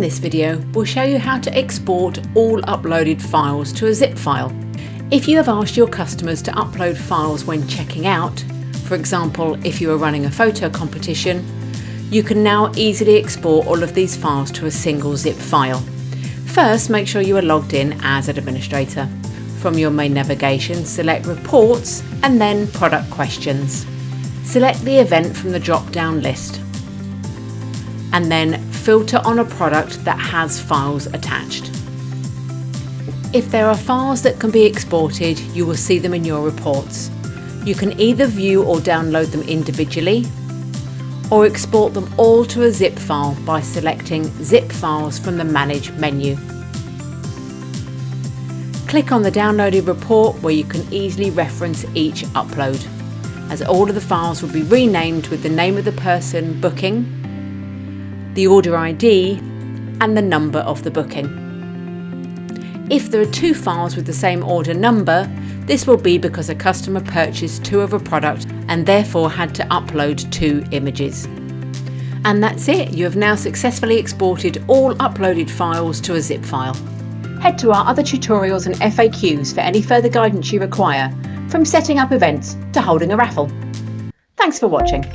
this video, we'll show you how to export all uploaded files to a zip file. If you have asked your customers to upload files when checking out, for example, if you are running a photo competition, you can now easily export all of these files to a single zip file. First, make sure you are logged in as an administrator. From your main navigation, select Reports and then Product Questions. Select the event from the drop-down list and then filter on a product that has files attached. If there are files that can be exported, you will see them in your reports. You can either view or download them individually or export them all to a zip file by selecting Zip Files from the Manage menu. Click on the downloaded report where you can easily reference each upload, as all of the files will be renamed with the name of the person booking, the order ID and the number of the booking. If there are two files with the same order number, this will be because a customer purchased two of a product and therefore had to upload two images. And that's it, you have now successfully exported all uploaded files to a zip file. Head to our other tutorials and FAQs for any further guidance you require, from setting up events to holding a raffle. Thanks for watching.